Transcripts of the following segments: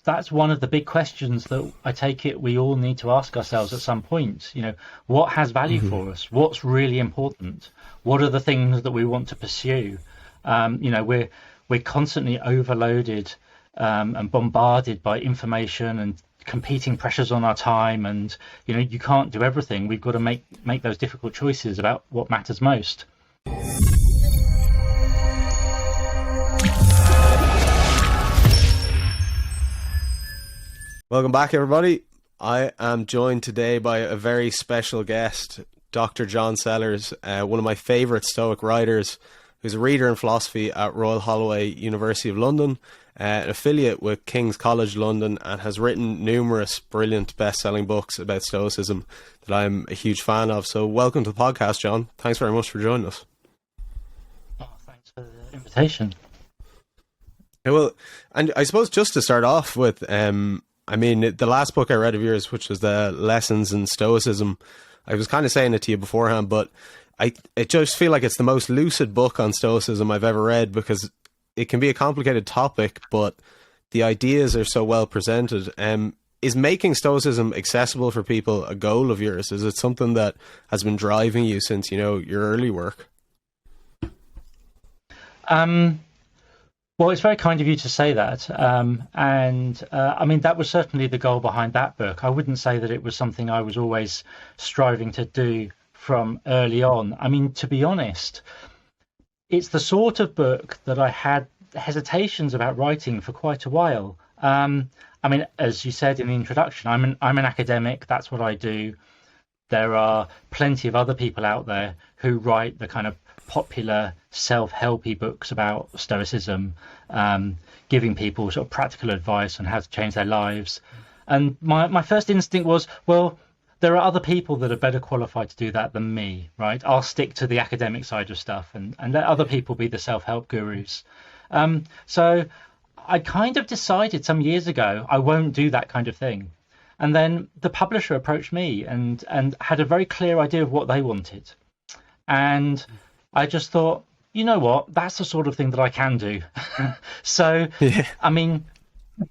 that's one of the big questions that I take it we all need to ask ourselves at some point. What has value for us? What's really important? What are the things that we want to pursue? We're constantly overloaded and bombarded by information and competing pressures on our time, and you can't do everything. We've got to make those difficult choices about what matters most. Welcome back, everybody. I am joined today by a very special guest, Dr. John Sellars, one of my favourite Stoic writers, who's a reader in philosophy at Royal Holloway, University of London, an affiliate with King's College London, and has written numerous brilliant best-selling books about Stoicism that I'm a huge fan of. So welcome to the podcast, John. Thanks very much for joining us. Oh, thanks for the invitation. Yeah, well, and I suppose just to start off with, the last book I read of yours, which was the Lessons and Stoicism, I was kind of saying it to you beforehand, but I just feel like it's the most lucid book on Stoicism I've ever read, because it can be a complicated topic, but the ideas are so well presented. Is making Stoicism accessible for people a goal of yours? Is it something that has been driving you since, your early work? Well, it's very kind of you to say that. That was certainly the goal behind that book. I wouldn't say that it was something I was always striving to do from early on. I mean, to be honest, it's the sort of book that I had hesitations about writing for quite a while. As you said in the introduction, I'm an academic. That's what I do. There are plenty of other people out there who write the kind of popular self-helpy books about Stoicism, giving people sort of practical advice on how to change their lives. And my first instinct was, well, there are other people that are better qualified to do that than me, right? I'll stick to the academic side of stuff and let other people be the self-help gurus. So I kind of decided some years ago I won't do that kind of thing. And then the publisher approached me and had a very clear idea of what they wanted. And I just thought, you know what, that's the sort of thing that I can do. So, yeah.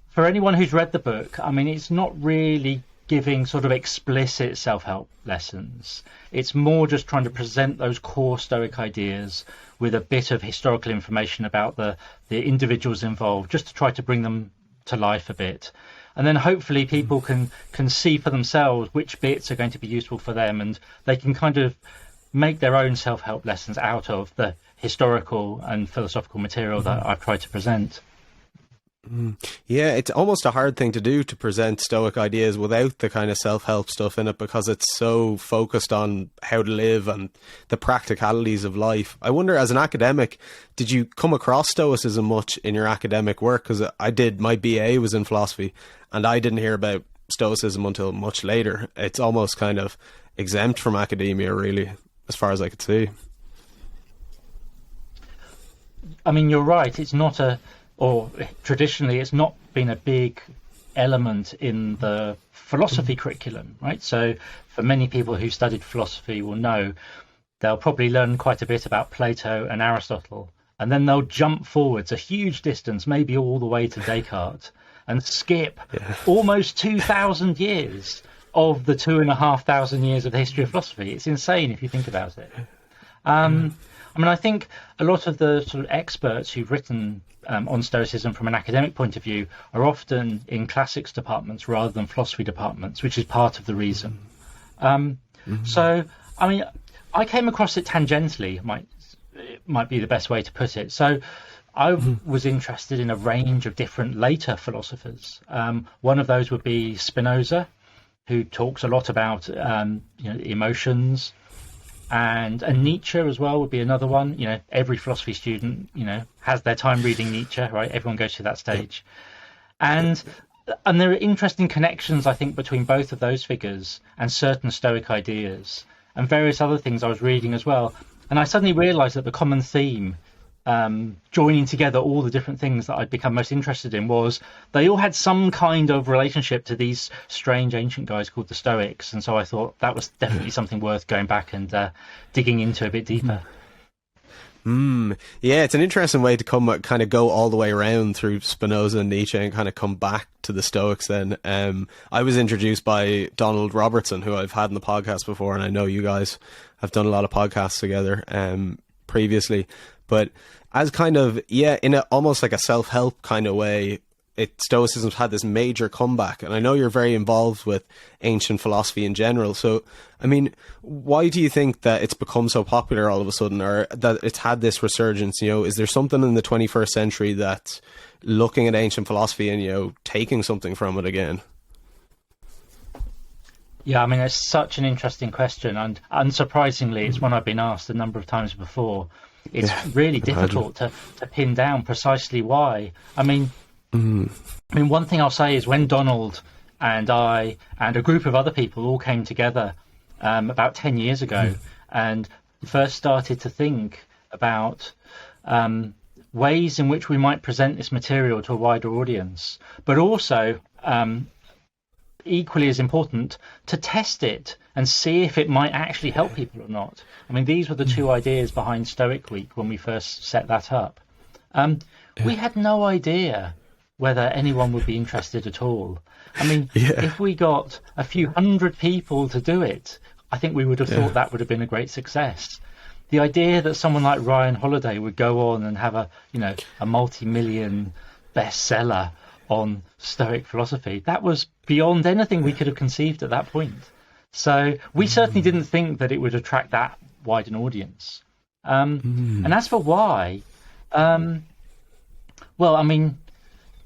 For anyone who's read the book, it's not really giving sort of explicit self-help lessons. It's more just trying to present those core Stoic ideas with a bit of historical information about the individuals involved, just to try to bring them to life a bit. And then hopefully people can see for themselves which bits are going to be useful for them, and they can kind of make their own self-help lessons out of the historical and philosophical material that I've tried to present. Yeah, it's almost a hard thing to do, to present Stoic ideas without the kind of self-help stuff in it, because it's so focused on how to live and the practicalities of life. I wonder, as an academic, did you come across Stoicism much in your academic work? Because my BA was in philosophy, and I didn't hear about Stoicism until much later. It's almost kind of exempt from academia, really, as far as I could see. You're right. It's not traditionally, it's not been a big element in the philosophy curriculum, right? So for many people who studied philosophy will know, they'll probably learn quite a bit about Plato and Aristotle, and then they'll jump forwards a huge distance, maybe all the way to Descartes, and skip almost 2,000 years of the 2,500 years of the history of philosophy. It's insane if you think about it. I think a lot of the sort of experts who've written on Stoicism from an academic point of view are often in classics departments rather than philosophy departments, which is part of the reason. So, I came across it tangentially, might be the best way to put it. So I was interested in a range of different later philosophers. One of those would be Spinoza, who talks a lot about emotions, and Nietzsche as well would be another one. Every philosophy student has their time reading Nietzsche, right? Everyone goes through that stage, and there are interesting connections, I think, between both of those figures and certain Stoic ideas and various other things I was reading as well. And I suddenly realized that the common theme, joining together all the different things that I'd become most interested in, was they all had some kind of relationship to these strange ancient guys called the Stoics. And so I thought that was definitely something worth going back and digging into a bit deeper. Yeah, it's an interesting way to kind of go all the way around through Spinoza and Nietzsche and kind of come back to the Stoics then. I was introduced by Donald Robertson, who I've had in the podcast before, and I know you guys have done a lot of podcasts together previously. But as kind of, in a, almost like a self-help kind of way, Stoicism's had this major comeback, and I know you're very involved with ancient philosophy in general. So, I mean, why do you think that it's become so popular all of a sudden, or that it's had this resurgence? You know, is there something in the 21st century that's looking at ancient philosophy and, you know, taking something from it again? Yeah, I mean, it's such an interesting question, and unsurprisingly, it's one I've been asked a number of times before. It's really difficult to pin down precisely why. I mean, one thing I'll say is when Donald and I and a group of other people all came together about 10 years ago and first started to think about ways in which we might present this material to a wider audience, but also equally as important, to test it and see if it might actually help people or not. I mean, these were the two ideas behind Stoic Week when we first set that up. We had no idea whether anyone would be interested at all. I mean, if we got a few hundred people to do it, I think we would have thought that would have been a great success. The idea that someone like Royal Holloway would go on and have a multi-million bestseller on Stoic philosophy, that was beyond anything we could have conceived at that point. So we certainly didn't think that it would attract that wide an audience. And as for why, well, I mean,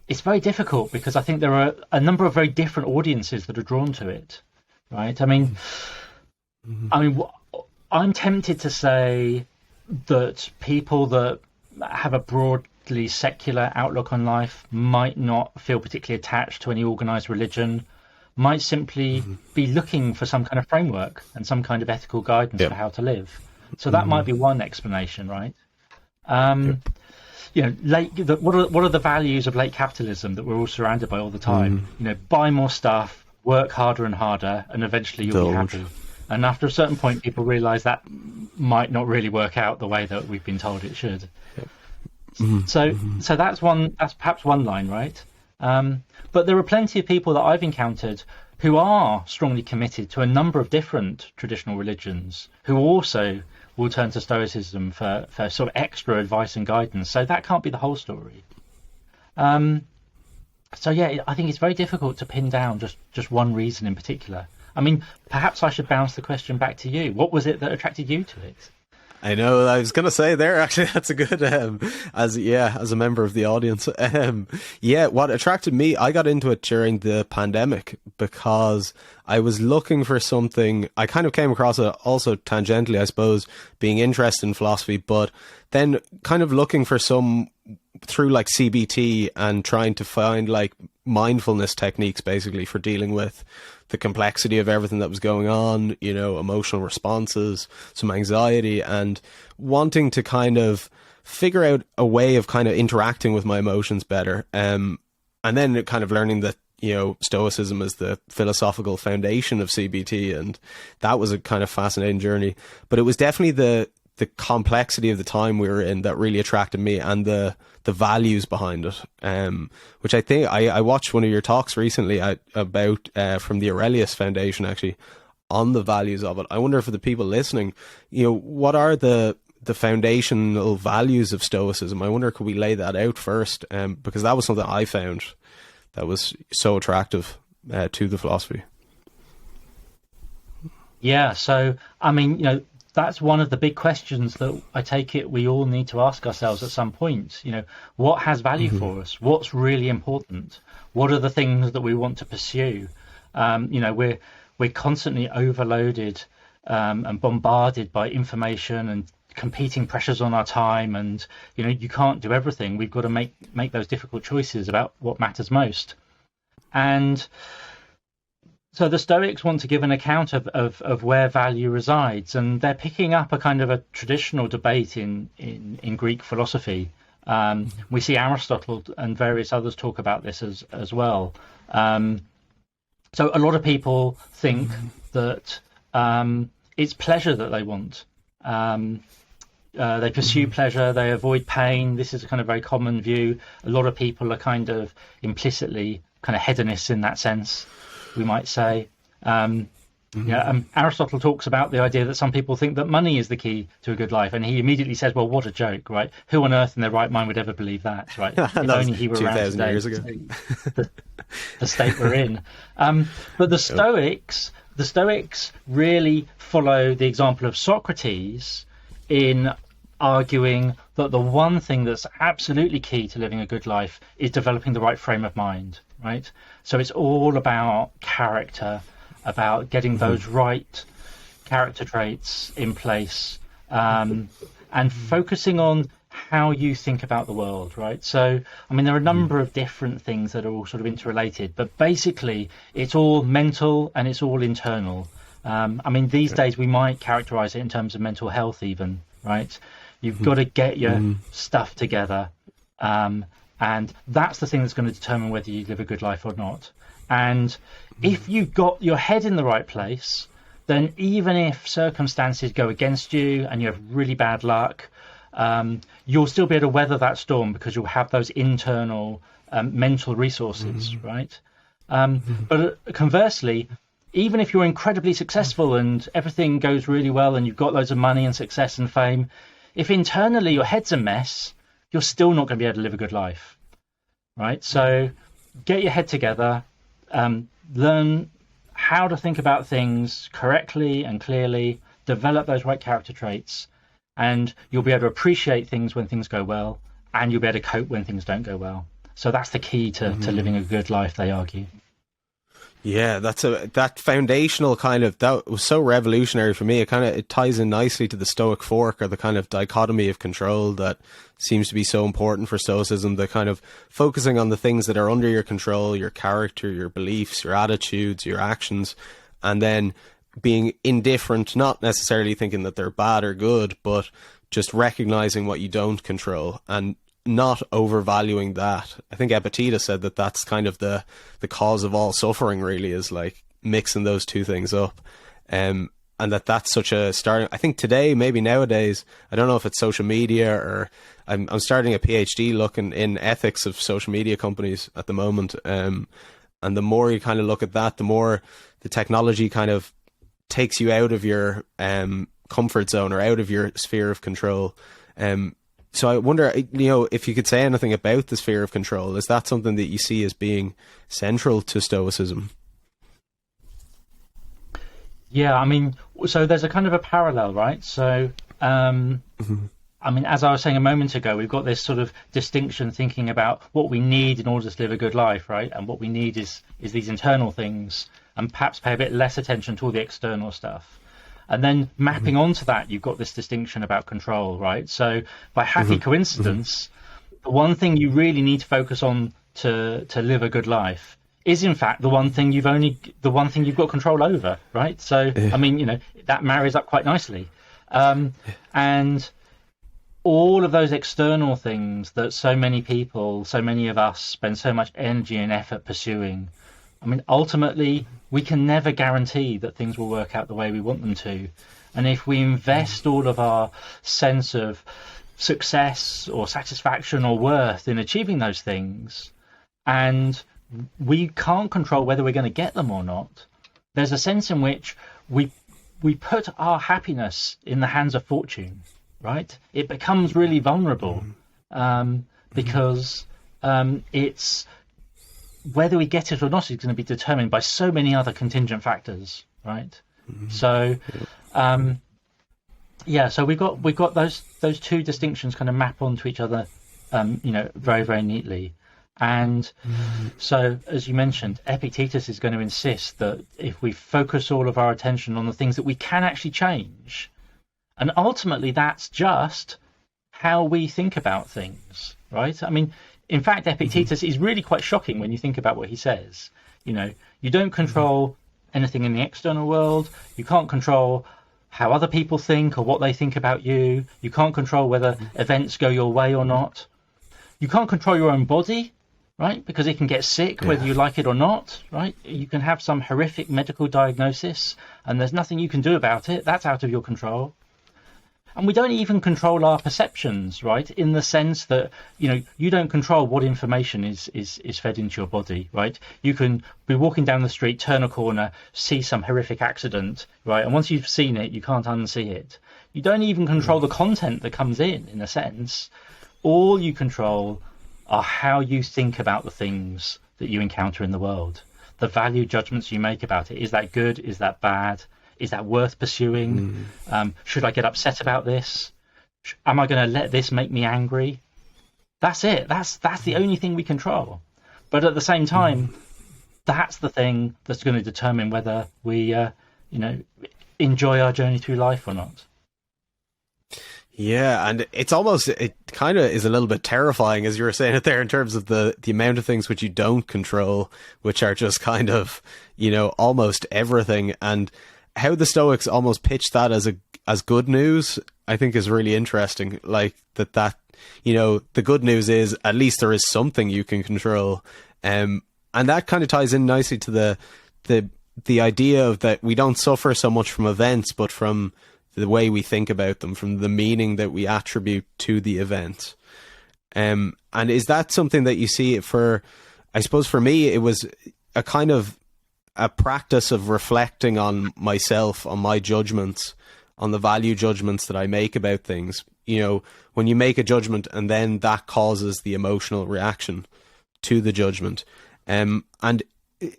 it's very difficult because I think there are a number of very different audiences that are drawn to it, right? I mean, I'm tempted to say that people that have a broadly secular outlook on life might not feel particularly attached to any organized religion, might simply be looking for some kind of framework and some kind of ethical guidance for how to live. So that might be one explanation, right? You know, what are the values of late capitalism that we're all surrounded by all the time? You know, buy more stuff, work harder and harder, and eventually you'll be happy. And after a certain point, people realize that might not really work out the way that we've been told it should. So that's perhaps one line, right? But there are plenty of people that I've encountered who are strongly committed to a number of different traditional religions, who also will turn to Stoicism for sort of extra advice and guidance. So that can't be the whole story. So yeah, I think it's very difficult to pin down just one reason in particular. I mean, perhaps I should bounce the question back to you. What was it that attracted you to it? I know, I was going to say there, actually, that's a good, as a member of the audience. What attracted me, I got into it during the pandemic because I was looking for something. I kind of came across it also tangentially, I suppose, being interested in philosophy, but then kind of looking for through like CBT and trying to find like mindfulness techniques basically for dealing with the complexity of everything that was going on, you know, emotional responses, some anxiety, and wanting to kind of figure out a way of kind of interacting with my emotions better. And then kind of learning that, you know, Stoicism is the philosophical foundation of CBT, and that was a kind of fascinating journey. But it was definitely the complexity of the time we were in that really attracted me, and the values behind it, which I think I watched one of your talks recently about from the Aurelius Foundation, actually, on the values of it. I wonder, for the people listening, you know, what are the foundational values of Stoicism? I wonder, could we lay that out first? Because that was something I found that was so attractive to the philosophy. Yeah, so I mean, you know, that's one of the big questions that I take it we all need to ask ourselves at some point. You know, what has value for us? What's really important? What are the things that we want to pursue? You know, we're constantly overloaded and bombarded by information and competing pressures on our time, and you know, you can't do everything. We've got to make those difficult choices about what matters most. And so the Stoics want to give an account of where value resides, and they're picking up a kind of a traditional debate in Greek philosophy. We see Aristotle and various others talk about this as well. So a lot of people think that it's pleasure that they want. They pursue pleasure, they avoid pain. This is a kind of very common view. A lot of people are kind of implicitly kind of hedonists in that sense, we might say. Aristotle talks about the idea that some people think that money is the key to a good life, and he immediately says, well, what a joke, right? Who on earth in their right mind would ever believe that, right? If only he were around today, years ago. the state we're in. But the Stoics really follow the example of Socrates in arguing that the one thing that's absolutely key to living a good life is developing the right frame of mind, right? So it's all about character, about getting those right character traits in place, and focusing on how you think about the world, right? So, I mean, there are a number of different things that are all sort of interrelated, but basically it's all mental and it's all internal. I mean, these days we might characterize it in terms of mental health even, right? You've got to get your stuff together. And that's the thing that's going to determine whether you live a good life or not. And if you've got your head in the right place, then even if circumstances go against you and you have really bad luck, you'll still be able to weather that storm because you'll have those internal mental resources, right? But conversely, even if you're incredibly successful and everything goes really well and you've got loads of money and success and fame, if internally your head's a mess, you're still not going to be able to live a good life, right? So get your head together, learn how to think about things correctly and clearly, develop those right character traits, and you'll be able to appreciate things when things go well, and you'll be able to cope when things don't go well. So that's the key to living a good life, they argue. Yeah, that foundational kind of, that was so revolutionary for me. It ties in nicely to the Stoic fork, or the kind of dichotomy of control that seems to be so important for Stoicism, the kind of focusing on the things that are under your control, your character, your beliefs, your attitudes, your actions, and then being indifferent, not necessarily thinking that they're bad or good, but just recognizing what you don't control and not overvaluing that. I think Epicurus said that that's kind of the cause of all suffering, really, is like mixing those two things up. And that's such a starting, I think today, maybe nowadays, I don't know if it's social media, or I'm starting a PhD looking in ethics of social media companies at the moment. And the more you kind of look at that, the more the technology kind of takes you out of your comfort zone or out of your sphere of control. So I wonder, if you could say anything about the sphere of control. Is that something that you see as being central to Stoicism? Yeah, I mean, so there's a kind of a parallel, right? So, I mean, as I was saying a moment ago, we've got this sort of distinction thinking about what we need in order to live a good life, right? And what we need is these internal things, and perhaps pay a bit less attention to all the external stuff. And then mapping onto that, you've got this distinction about control, right? So by happy coincidence, the one thing you really need to focus on to live a good life is, in fact, the one thing you've got control over, right? So, I mean, that marries up quite nicely. And all of those external things that so many people, so many of us spend so much energy and effort pursuing, I mean, ultimately, we can never guarantee that things will work out the way we want them to. And if we invest all of our sense of success or satisfaction or worth in achieving those things, and we can't control whether we're going to get them or not, there's a sense in which we put our happiness in the hands of fortune, right? It becomes really vulnerable because it's, whether we get it or not is going to be determined by so many other contingent factors, right? So, so we've got those two distinctions kind of map onto each other, very, very neatly. And so, as you mentioned, Epictetus is going to insist that if we focus all of our attention on the things that we can actually change, and ultimately that's just how we think about things, right? I mean, in fact, Epictetus is really quite shocking when you think about what he says. You don't control anything in the external world. You can't control how other people think or what they think about you. You can't control whether events go your way or not. You can't control your own body, right? Because it can get sick whether you like it or not, right? You can have some horrific medical diagnosis and there's nothing you can do about it. That's out of your control. And we don't even control our perceptions, right? In the sense that, you don't control what information is fed into your body, right? You can be walking down the street, turn a corner, see some horrific accident, right? And once you've seen it, you can't unsee it. You don't even control the content that comes in a sense. All you control are how you think about the things that you encounter in the world, the value judgments you make about it. Is that good? Is that bad? Is that worth pursuing? Should I get upset about this? Am I going to let this make me angry? That's it. That's the only thing we control. But at the same time, that's the thing that's going to determine whether we, enjoy our journey through life or not. Yeah, and it kind of is a little bit terrifying, as you were saying it there, in terms of the amount of things which you don't control, which are just kind of, almost everything. And how the Stoics almost pitch that as good news, I think is really interesting. Like that, the good news is at least there is something you can control. And that kind of ties in nicely to the idea of that we don't suffer so much from events, but from the way we think about them, from the meaning that we attribute to the event. And is that something that you see I suppose for me, it was a kind of a practice of reflecting on myself, on my judgments, on the value judgments that I make about things. When you make a judgment and then that causes the emotional reaction to the judgment. And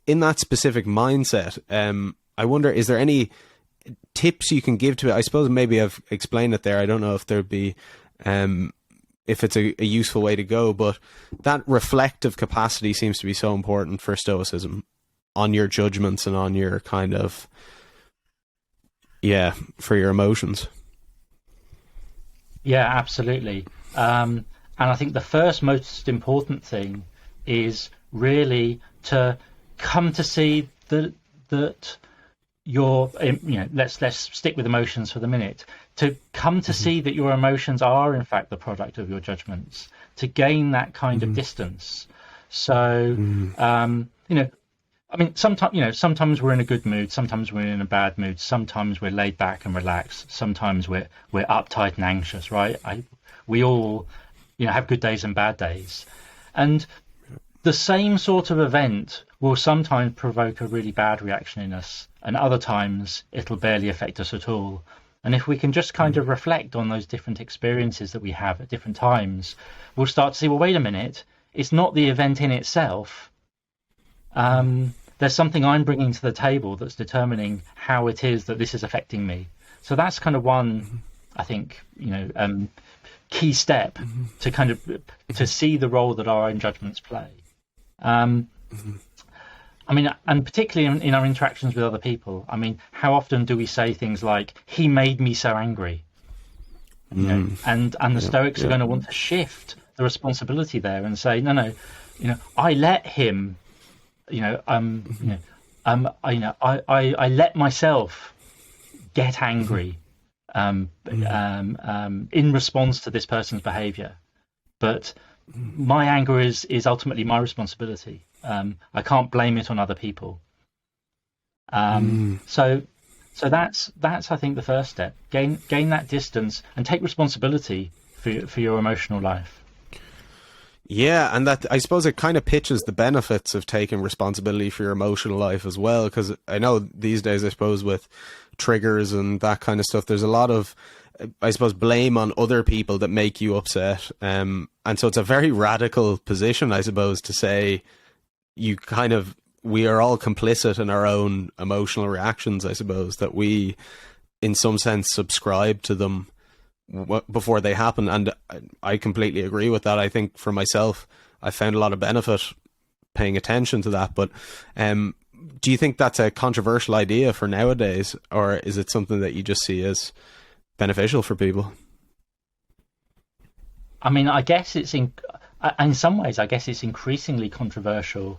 in that specific mindset, I wonder, is there any tips you can give to it? I suppose maybe I've explained it there. I don't know if there'd be, if it's a useful way to go, but that reflective capacity seems to be so important for Stoicism, on your judgments and on your kind of, for your emotions. Yeah, absolutely. And I think the first most important thing is really to come to see that your, let's stick with emotions for the minute, to come to see that your emotions are in fact the product of your judgments, to gain that kind of distance. So, sometimes we're in a good mood, sometimes we're in a bad mood, sometimes we're laid back and relaxed, sometimes we're uptight and anxious, right? We all, have good days and bad days. And the same sort of event will sometimes provoke a really bad reaction in us, and other times it'll barely affect us at all. And if we can just kind of reflect on those different experiences that we have at different times, we'll start to see, well, wait a minute, it's not the event in itself. There's something I'm bringing to the table that's determining how it is that this is affecting me. So that's kind of one, I think, key step to kind of to see the role that our own judgments play. And particularly in our interactions with other people. How often do we say things like, "He made me so angry," and the Stoics are going to want to shift the responsibility there and say, no, I let him. I let myself get angry in response to this person's behavior, but my anger is ultimately my responsibility. I can't blame it on other people. So that's I think the first step. Gain that distance and take responsibility for your emotional life. Yeah, and that, I suppose, it kind of pitches the benefits of taking responsibility for your emotional life as well, because I know these days, I suppose, with triggers and that kind of stuff, there's a lot of, I suppose, blame on other people that make you upset. And so it's a very radical position, I suppose, to say we are all complicit in our own emotional reactions, I suppose, that we, in some sense, subscribe to them before they happen. And I completely agree with that. I think for myself, I found a lot of benefit paying attention to that. But do you think that's a controversial idea for nowadays, or is it something that you just see as beneficial for people? I guess in some ways, I guess it's increasingly controversial.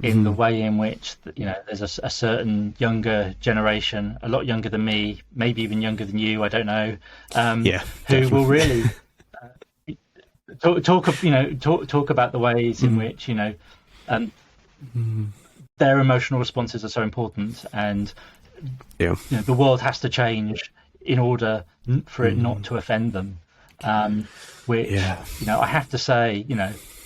In the way in which, there's a certain younger generation, a lot younger than me, maybe even younger than you, I don't know, who will really talk about the ways in which, their emotional responses are so important, and the world has to change in order for it not to offend them. Which, I have to say,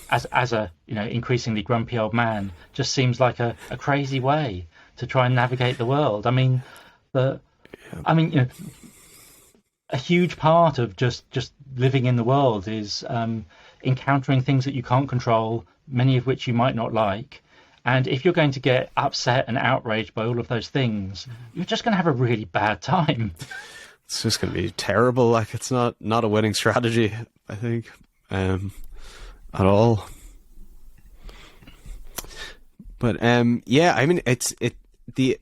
as a increasingly grumpy old man, just seems like a crazy way to try and navigate the world. I mean, a huge part of just living in the world is encountering things that you can't control, many of which you might not like. And if you're going to get upset and outraged by all of those things, you're just going to have a really bad time. It's just going to be terrible. Like, it's not a winning strategy, I think, at all. But it's the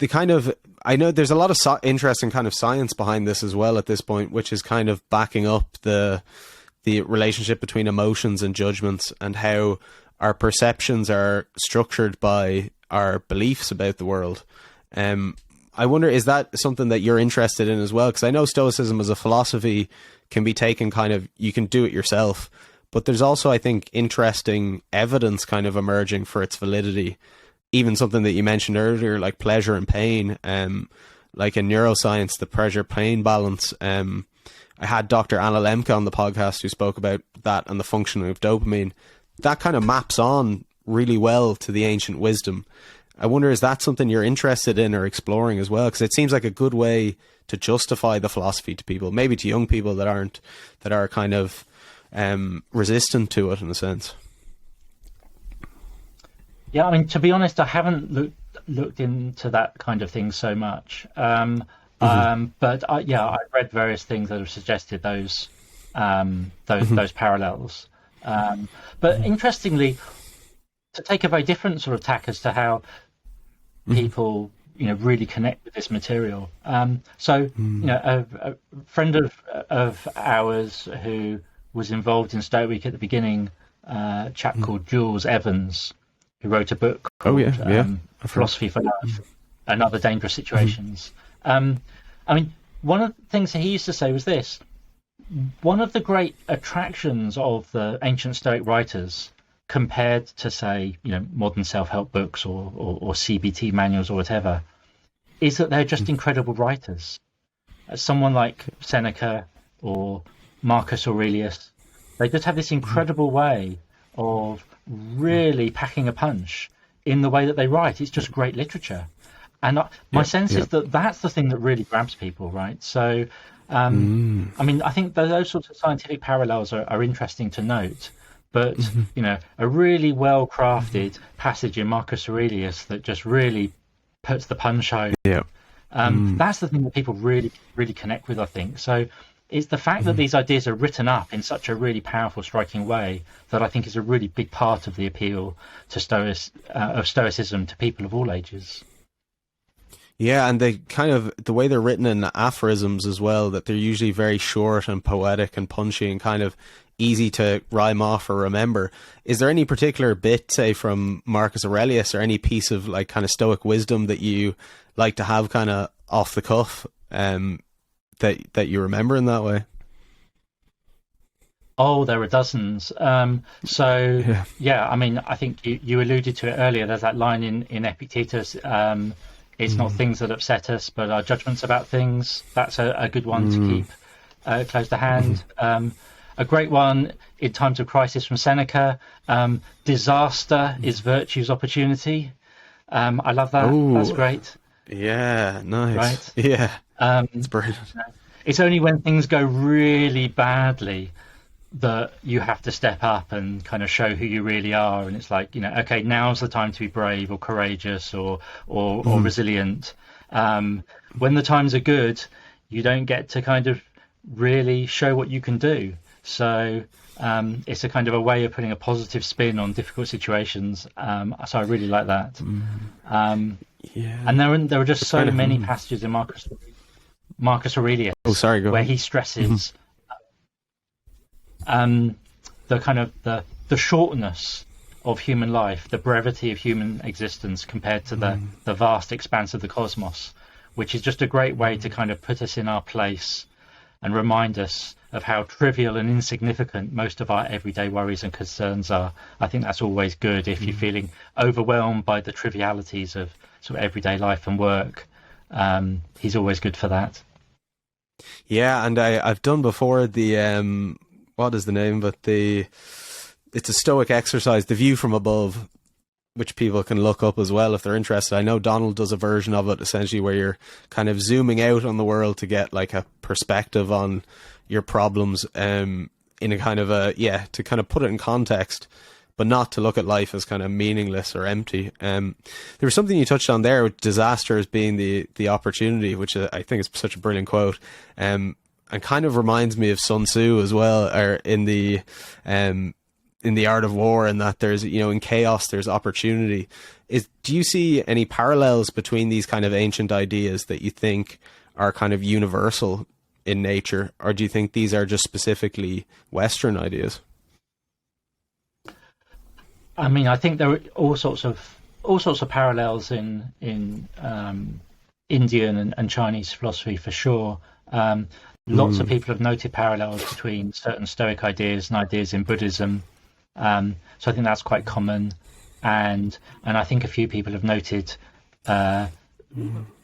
kind of, I know there's a lot of interesting kind of science behind this as well at this point, which is kind of backing up the relationship between emotions and judgments, and how our perceptions are structured by our beliefs about the world. I wonder, is that something that you're interested in as well? Because I know Stoicism as a philosophy can be taken kind of, you can do it yourself, but there's also, I think, interesting evidence kind of emerging for its validity. Even something that you mentioned earlier, like pleasure and pain, like in neuroscience, the pleasure-pain balance. I had Dr. Anna Lemke on the podcast who spoke about that and the functioning of dopamine. That kind of maps on really well to the ancient wisdom. I wonder, is that something you're interested in or exploring as well? Because it seems like a good way to justify the philosophy to people, maybe to young people that are kind of resistant to it in a sense. Yeah, I mean, to be honest, I haven't looked into that kind of thing so much. But I've read various things that have suggested those parallels. But interestingly, to take a very different sort of tack as to how people, really connect with this material. A friend of ours who was involved in Stoic Week at the beginning, a chap called Jules Evans, who wrote a book called Philosophy for Love and Other Dangerous Situations. One of the things that he used to say was this: one of the great attractions of the ancient Stoic writers, compared to, say, modern self-help books or CBT manuals or whatever, is that they're just incredible writers. Someone like Seneca or Marcus Aurelius, they just have this incredible way of really packing a punch in the way that they write. It's just great literature. And my sense is that that's the thing that really grabs people, right? So, I think those sorts of scientific parallels are interesting to note. But, a really well-crafted passage in Marcus Aurelius that just really puts the punch home. That's the thing that people really, really connect with, I think. So it's the fact that these ideas are written up in such a really powerful, striking way that I think is a really big part of the appeal to Stoicism to people of all ages. Yeah, and they kind of, the way they're written in aphorisms as well, that they're usually very short and poetic and punchy and kind of easy to rhyme off or remember. Is there any particular bit, say, from Marcus Aurelius or any piece of like kind of Stoic wisdom that you like to have kind of off the cuff that you remember in that way? Oh, there are dozens. I think you alluded to it earlier. There's that line in Epicurus, it's not things that upset us, but our judgments about things. That's a good one to keep close to hand. A great one in times of crisis from Seneca, disaster is virtue's opportunity. I love that. Ooh, that's great. Yeah, nice. Right? Yeah, it's brilliant. It's only when things go really badly that you have to step up and kind of show who you really are. And it's like, okay, now's the time to be brave or courageous or resilient. When the times are good, you don't get to kind of really show what you can do. So it's a kind of a way of putting a positive spin on difficult situations. So I really like that. And there are just so many passages in Marcus Aurelius where he stresses the kind of the shortness of human life, the brevity of human existence compared to the vast expanse of the cosmos, which is just a great way to kind of put us in our place and remind us of how trivial and insignificant most of our everyday worries and concerns are. I think that's always good if you're feeling overwhelmed by the trivialities of sort of everyday life and work. He's always good for that. Yeah, and I've done before the what is the name? But it's a Stoic exercise, the view from above, which people can look up as well if they're interested. I know Donald does a version of it essentially where you're kind of zooming out on the world to get like a perspective on your problems, in a kind of to kind of put it in context, but not to look at life as kind of meaningless or empty. There was something you touched on there with disaster as being the opportunity, which I think is such a brilliant quote. And kind of reminds me of Sun Tzu as well, or in the Art of War, and that there's, in chaos there's opportunity. Do you see any parallels between these kind of ancient ideas that you think are kind of universal in nature, or do you think these are just specifically Western ideas? I mean, I think there are all sorts of parallels in Indian and Chinese philosophy for sure. Lots of people have noted parallels between certain Stoic ideas and ideas in Buddhism. So I think that's quite common, and I think a few people have noted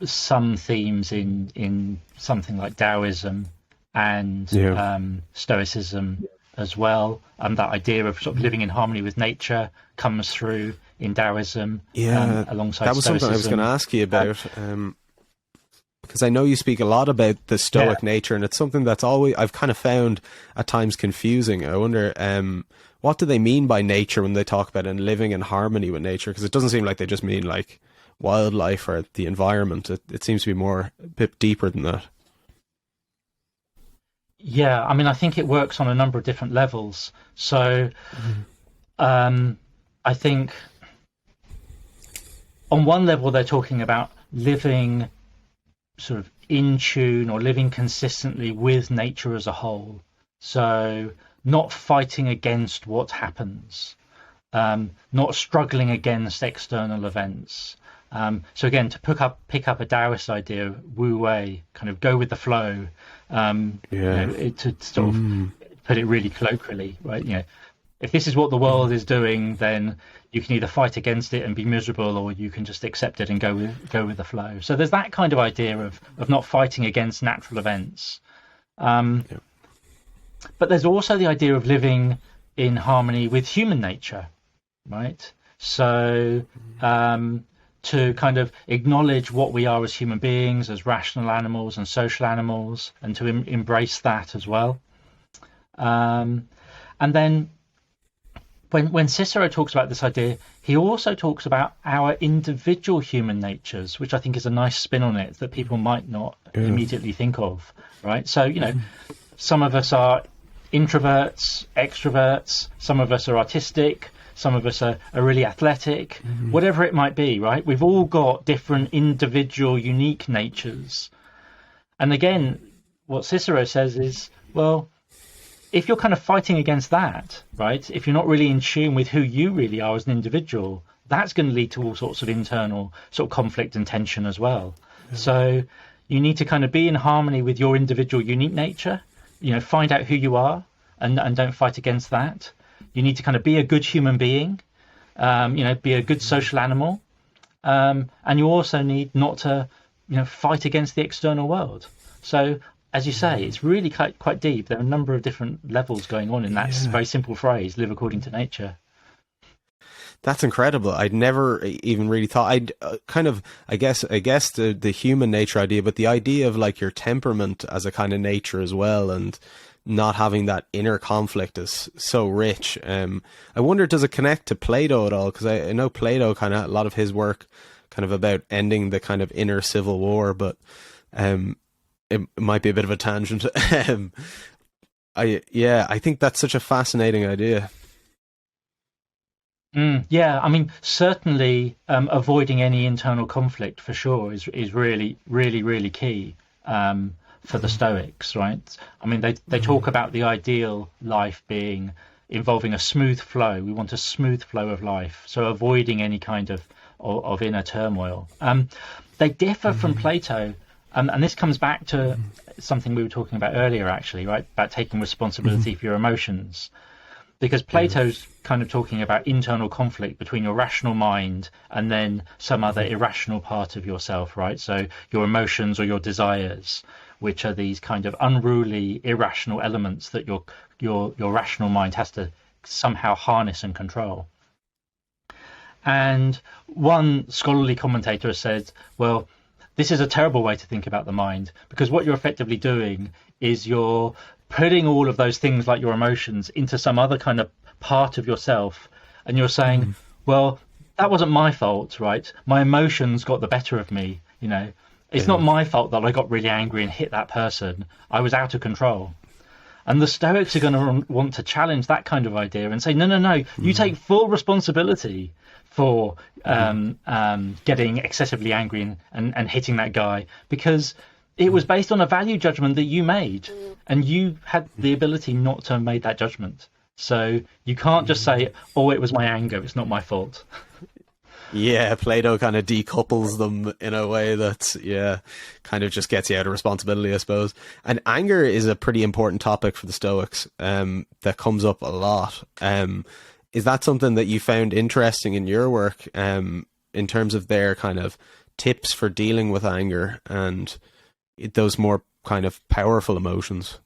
some themes in something like Taoism and Stoicism as well. That idea of sort of living in harmony with nature comes through in Taoism. Alongside that was Stoicism. Something I was going to ask you about. Because I know you speak a lot about the Stoic nature, and it's something that's always I've kind of found at times confusing. I wonder, what do they mean by nature when they talk about and living in harmony with nature? Because it doesn't seem like they just mean like wildlife or the environment. It seems to be a bit deeper than that. Yeah, I mean, I think it works on a number of different levels. So, I think on one level they're talking about living sort of in tune or living consistently with nature as a whole. So not fighting against what happens, not struggling against external events. So again, to pick up a Taoist idea, Wu Wei, kind of go with the flow, to sort of put it really colloquially, right? If this is what the world is doing, then you can either fight against it and be miserable, or you can just accept it and go with the flow. So there's that kind of idea of not fighting against natural events. But there's also the idea of living in harmony with human nature, right? So to kind of acknowledge what we are as human beings, as rational animals and social animals, and to embrace that as well. And then when Cicero talks about this idea, he also talks about our individual human natures, which I think is a nice spin on it that people might not immediately think of, right? So, some of us are introverts, extroverts, some of us are artistic, some of us are really athletic, whatever it might be, right? We've all got different individual, unique natures. And again, what Cicero says is, well, if you're kind of fighting against that, right, if you're not really in tune with who you really are as an individual, that's going to lead to all sorts of internal sort of conflict and tension as well. Yeah. So you need to kind of be in harmony with your individual unique nature, find out who you are and don't fight against that. You need to kind of be a good human being, be a good social animal. And you also need not to, fight against the external world. So, as you say, it's really quite deep. There are a number of different levels going on in that very simple phrase, live according to nature. That's incredible. I'd never even really thought. I guess the human nature idea, but the idea of like your temperament as a kind of nature as well, and not having that inner conflict is so rich. I wonder, does it connect to Plato at all? Because I know Plato kind of, a lot of his work kind of about ending the kind of inner civil war, but it might be a bit of a tangent. I think that's such a fascinating idea. I mean, certainly avoiding any internal conflict for sure is really, really, really key for the Stoics, right? I mean, they talk about the ideal life being involving a smooth flow. We want a smooth flow of life, so avoiding any kind of inner turmoil. They differ from Plato. And this comes back to something we were talking about earlier, actually, right? About taking responsibility for your emotions. because Plato's kind of talking about internal conflict between your rational mind and then some other irrational part of yourself, right? So your emotions or your desires, which are these kind of unruly, irrational elements that your rational mind has to somehow harness and control. And one scholarly commentator has said, well, this is a terrible way to think about the mind, because what you're effectively doing is you're putting all of those things like your emotions into some other kind of part of yourself, and you're saying, well, that wasn't my fault, right? My emotions got the better of me, you know. It's not my fault that I got really angry and hit that person. I was out of control. And the Stoics are going to want to challenge that kind of idea and say, no, you take full responsibility for getting excessively angry and hitting that guy, because it was based on a value judgment that you made, and you had the ability not to have made that judgment. So you can't just say, oh, it was my anger, it's not my fault. Yeah, Plato kind of decouples them in a way that, kind of just gets you out of responsibility, I suppose. And anger is a pretty important topic for the Stoics that comes up a lot. Is that something that you found interesting in your work in terms of their kind of tips for dealing with anger and those more kind of powerful emotions?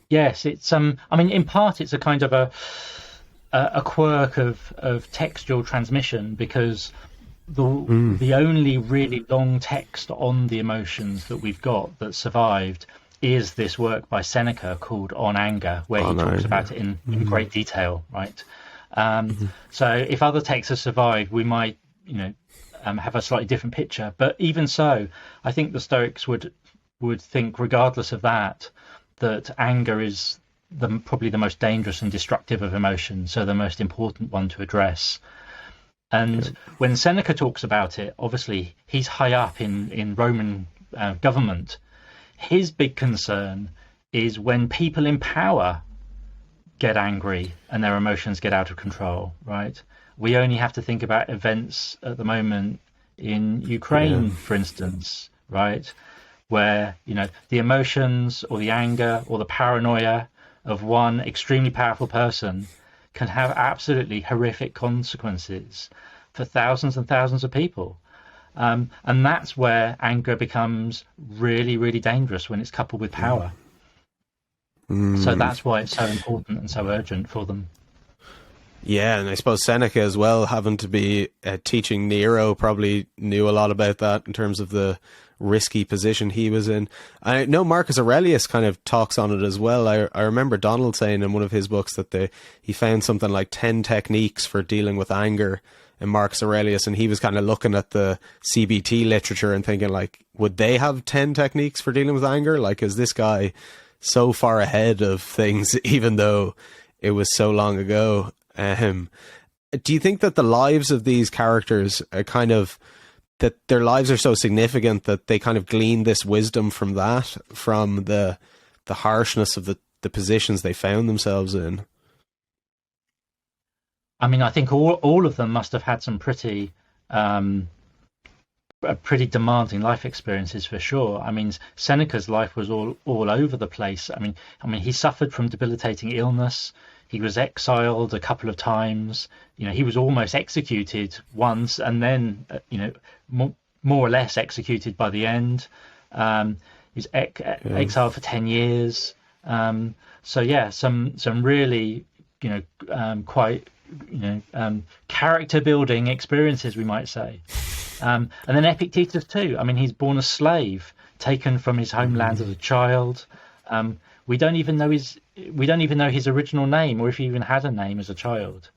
Yes, it's I mean, in part it's a kind of a quirk of textual transmission, because the only really long text on the emotions that we've got that survived is this work by Seneca called On Anger, where he talks about it in great detail, right? So if other texts have survived, we might, have a slightly different picture. But even so, I think the Stoics would think, regardless of that anger is probably the most dangerous and destructive of emotions, so the most important one to address. And when Seneca talks about it, obviously he's high up in Roman government. His big concern is when people in power get angry and their emotions get out of control, right? We only have to think about events at the moment in Ukraine, for instance, right? Where, the emotions or the anger or the paranoia of one extremely powerful person can have absolutely horrific consequences for thousands and thousands of people. And that's where anger becomes really, really dangerous, when it's coupled with power. So that's why it's so important and so urgent for them. Yeah, and I suppose Seneca as well, having to be teaching Nero, probably knew a lot about that in terms of the risky position he was in. I know Marcus Aurelius kind of talks on it as well. I remember Donald saying in one of his books that he found something like 10 techniques for dealing with anger in Marcus Aurelius, and he was kind of looking at the CBT literature and thinking, like, would they have 10 techniques for dealing with anger? Like, is this guy so far ahead of things, even though it was so long ago? Do you think that the lives of these characters are kind of, that their lives are so significant that they kind of glean this wisdom from that, from the harshness of the positions they found themselves in? I mean, I think all of them must have had some pretty demanding life experiences, for sure. I mean, Seneca's life was all over the place. I mean, he suffered from debilitating illness. He was exiled a couple of times. He was almost executed once, and then, more or less executed by the end. He was exiled for 10 years. So yeah, some really, quite, character building experiences, we might say. And then Epictetus too. I mean, he's born a slave, taken from his homeland as a child. We don't even know his original name, or if he even had a name as a child.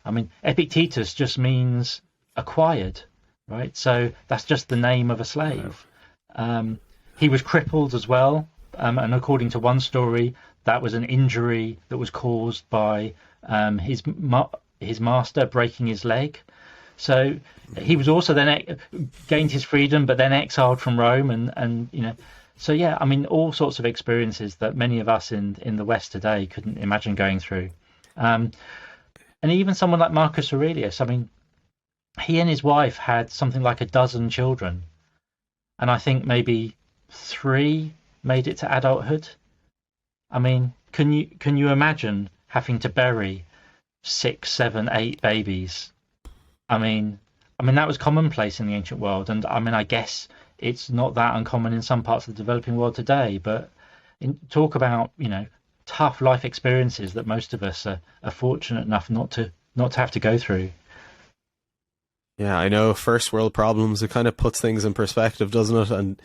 I mean, Epictetus just means acquired, right? So that's just the name of a slave. He was crippled as well, and according to one story, that was an injury that was caused by his master breaking his leg. So he was also then gained his freedom, but then exiled from Rome, and. So yeah, I mean, all sorts of experiences that many of us in the West today couldn't imagine going through. And even someone like Marcus Aurelius, I mean, he and his wife had something like 12 children, and I think maybe 3 made it to adulthood. I mean, can you imagine having to bury 6, 7, 8 babies? I mean, that was commonplace in the ancient world, and I mean, I guess it's not that uncommon in some parts of the developing world today. But talk about tough life experiences that most of us are fortunate enough not to have to go through. Yeah, I know. First world problems. It kind of puts things in perspective, doesn't it? And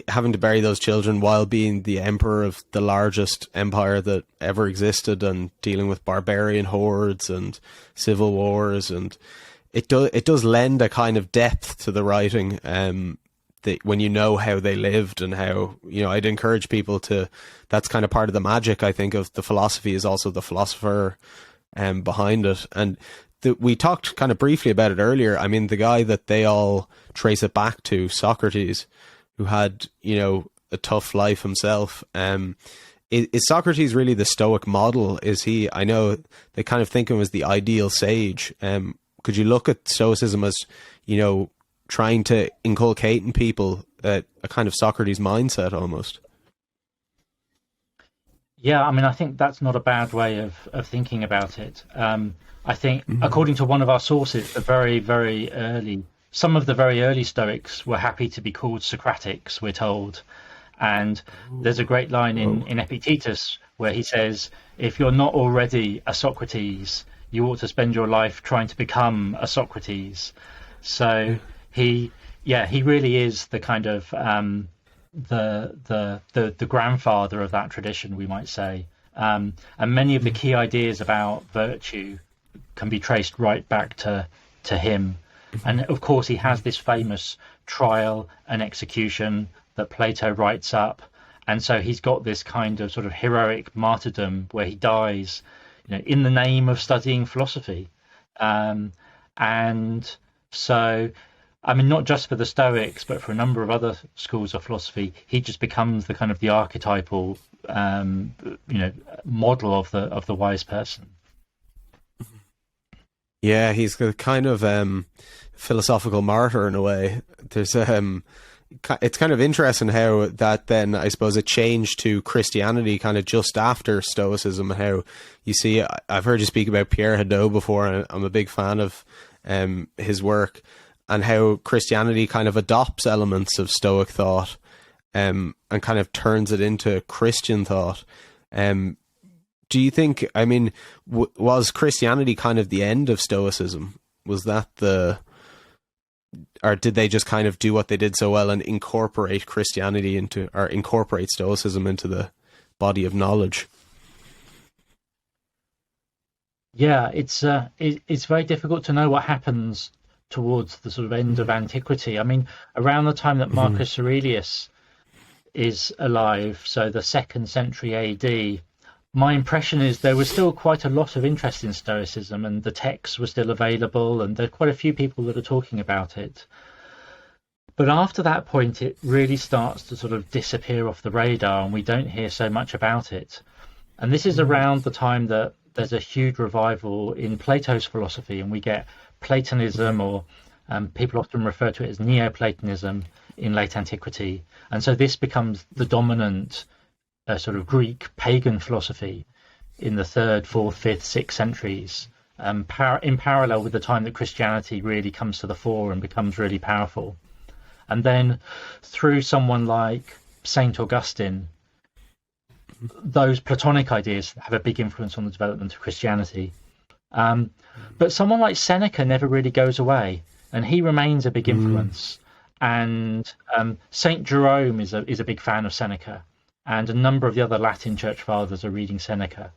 having to bury those children while being the emperor of the largest empire that ever existed, and dealing with barbarian hordes and civil wars, and it does lend a kind of depth to the writing. That when you know how they lived, and how I'd encourage people to. That's kind of part of the magic, I think, of the philosophy, is also the philosopher behind it. And we talked kind of briefly about it earlier. I mean, the guy that they all trace it back to, Socrates, who had, a tough life himself. Is Socrates really the Stoic model? Is he? I know they kind of think of him as the ideal sage. Could you look at Stoicism as, trying to inculcate in people a kind of Socrates mindset almost? Yeah, I mean, I think that's not a bad way of thinking about it. I think, according to one of our sources, some of the very early Stoics were happy to be called Socratics, we're told. And there's a great line in Epicurus where he says, if you're not already a Socrates, you ought to spend your life trying to become a Socrates. So he really is the kind of the grandfather of that tradition, we might say. And many of the key ideas about virtue can be traced right back to him. And of course, he has this famous trial and execution that Plato writes up. And so he's got this kind of sort of heroic martyrdom where he dies, in the name of studying philosophy. And so, I mean, not just for the Stoics, but for a number of other schools of philosophy, he just becomes the kind of the archetypal, model of the wise person. Yeah, he's a kind of philosophical martyr in a way. There's it's kind of interesting how that then, I suppose, it changed to Christianity kind of just after Stoicism. How you see, I've heard you speak about Pierre Hadot before, and I'm a big fan of his work, and how Christianity kind of adopts elements of Stoic thought and kind of turns it into Christian thought. Do you think, I mean, was Christianity kind of the end of Stoicism? Was that or did they just kind of do what they did so well and incorporate Christianity or incorporate Stoicism into the body of knowledge? Yeah, it's very difficult to know what happens towards the sort of end of antiquity. I mean, around the time that Marcus Aurelius is alive, so the 2nd century AD, my impression is there was still quite a lot of interest in Stoicism, and the texts were still available, and there are quite a few people that are talking about it. But after that point, it really starts to sort of disappear off the radar, and we don't hear so much about it. And this is around the time that there's a huge revival in Plato's philosophy, and we get Platonism, or people often refer to it as Neoplatonism, in late antiquity. And so this becomes the dominant sort of Greek pagan philosophy in the 3rd, 4th, 5th, 6th centuries, in parallel with the time that Christianity really comes to the fore and becomes really powerful. And then through someone like Saint Augustine, those Platonic ideas have a big influence on the development of Christianity. But someone like Seneca never really goes away, and he remains a big influence. And Saint Jerome is a big fan of Seneca, and a number of the other Latin church fathers are reading Seneca.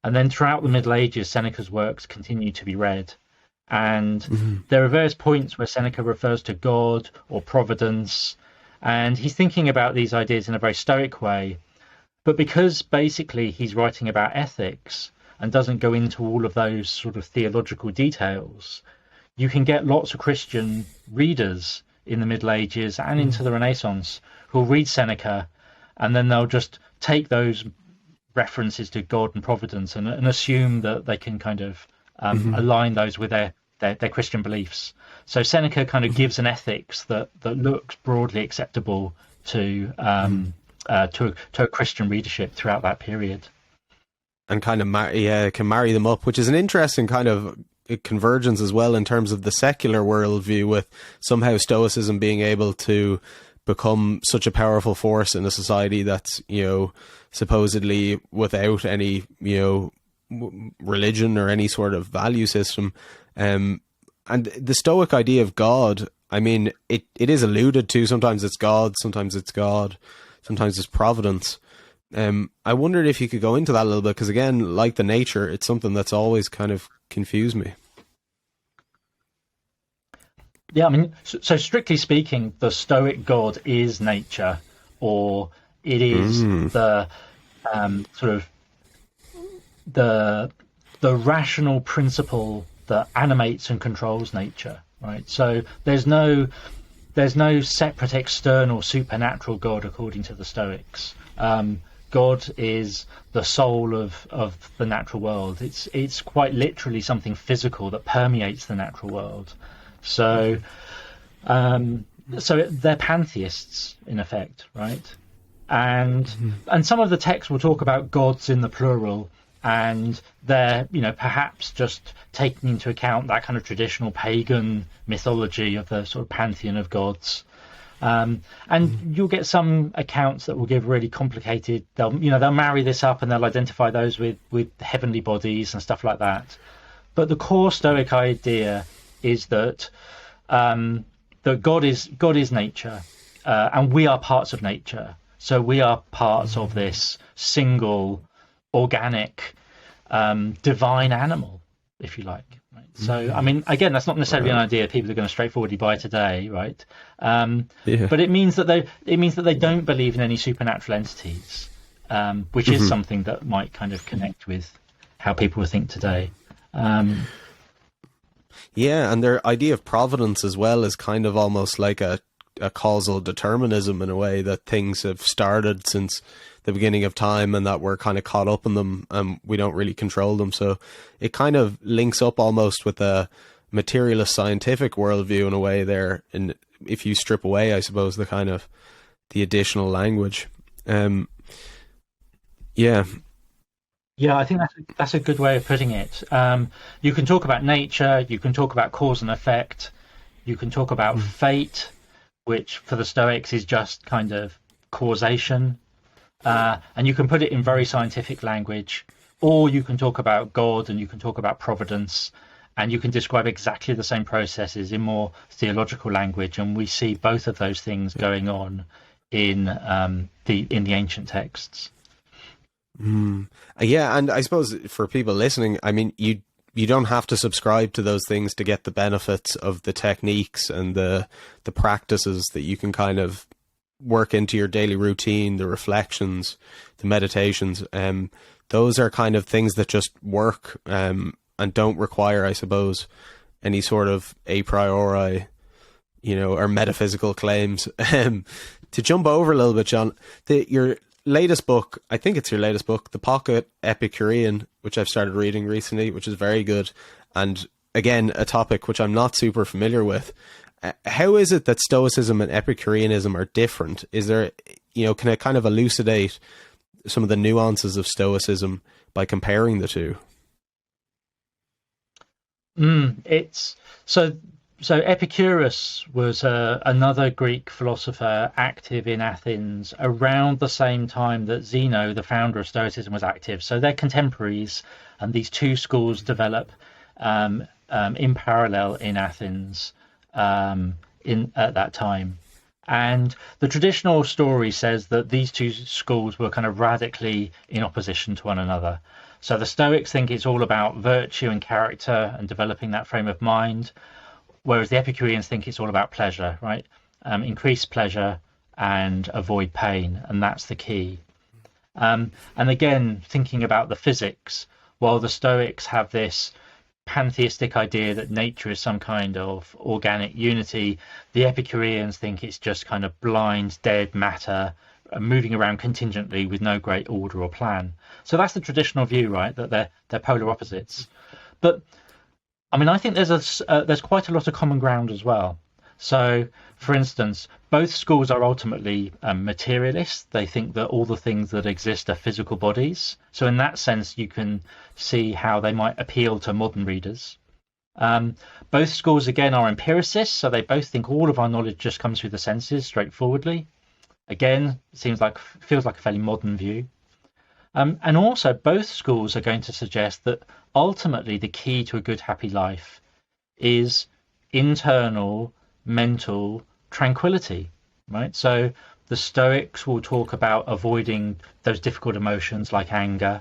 And then throughout the Middle Ages, Seneca's works continue to be read. And there are various points where Seneca refers to God or providence, and he's thinking about these ideas in a very Stoic way. But because basically he's writing about ethics and doesn't go into all of those sort of theological details, you can get lots of Christian readers in the Middle Ages and into the Renaissance who'll read Seneca, and then they'll just take those references to God and providence and assume that they can kind of align those with their Christian beliefs. So Seneca kind of gives an ethics that looks broadly acceptable to a Christian readership throughout that period. and kind of can marry them up, which is an interesting kind of convergence as well in terms of the secular worldview, with somehow Stoicism being able to become such a powerful force in a society that's, supposedly without any, religion or any sort of value system. And the Stoic idea of God, I mean, it is alluded to. Sometimes it's God, sometimes it's providence. I wondered if you could go into that a little bit, because again, like the nature, it's something that's always kind of confused me. Yeah, I mean, so strictly speaking, the Stoic God is nature, or it is the sort of the rational principle that animates and controls nature, right? So there's no separate external supernatural God according to the Stoics. God is the soul of the natural world. It's quite literally something physical that permeates the natural world. So they're pantheists in effect, right? And some of the texts will talk about gods in the plural, and they're perhaps just taking into account that kind of traditional pagan mythology of the sort of pantheon of gods. And you'll get some accounts that will give really complicated. They'll marry this up and they'll identify those with heavenly bodies and stuff like that. But the core Stoic idea is that that God is nature, and we are parts of nature. So we are parts of this single, organic, divine animal, if you like. Right? So, I mean, again, that's not necessarily an idea people are going to straightforwardly buy today, right? But it means that they don't believe in any supernatural entities, which is something that might kind of connect with how people would think today. Yeah, and their idea of providence as well is kind of almost like a causal determinism, in a way, that things have started since the beginning of time and that we're kind of caught up in them and we don't really control them. So it kind of links up almost with a materialist scientific worldview in a way there, and if you strip away, I suppose, the kind of the additional language. Yeah, I think that's a good way of putting it. You can talk about nature, you can talk about cause and effect, you can talk about fate, which for the Stoics is just kind of causation, and you can put it in very scientific language, or you can talk about God and you can talk about providence, and you can describe exactly the same processes in more theological language, and we see both of those things going on in the ancient texts. Yeah, and I suppose for people listening, I mean, you don't have to subscribe to those things to get the benefits of the techniques and the practices that you can kind of work into your daily routine, the reflections, the meditations. Those are kind of things that just work and don't require, I suppose, any sort of a priori, or metaphysical claims. To jump over a little bit, John, your latest book, I think it's your latest book, The Pocket Epicurean, which I've started reading recently, which is very good. And again, a topic which I'm not super familiar with. How is it that Stoicism and Epicureanism are different? Is there, can it kind of elucidate some of the nuances of Stoicism by comparing the two? So Epicurus was another Greek philosopher active in Athens around the same time that Zeno, the founder of Stoicism, was active. So they're contemporaries, and these two schools develop in parallel in Athens at that time. And the traditional story says that these two schools were kind of radically in opposition to one another. So the Stoics think it's all about virtue and character and developing that frame of mind, whereas the Epicureans think it's all about pleasure, right? Increase pleasure and avoid pain, and that's the key. And again, thinking about the physics, while the Stoics have this pantheistic idea that nature is some kind of organic unity, the Epicureans think it's just kind of blind, dead matter moving around contingently with no great order or plan. So that's the traditional view, right? That they're polar opposites. But I mean, I think there's quite a lot of common ground as well. So, for instance, both schools are ultimately materialists. They think that all the things that exist are physical bodies. So in that sense, you can see how they might appeal to modern readers. Both schools, again, are empiricists. So they both think all of our knowledge just comes through the senses straightforwardly. Again, feels like a fairly modern view. And also, both schools are going to suggest that ultimately the key to a good, happy life is internal mental tranquility, right? So the Stoics will talk about avoiding those difficult emotions like anger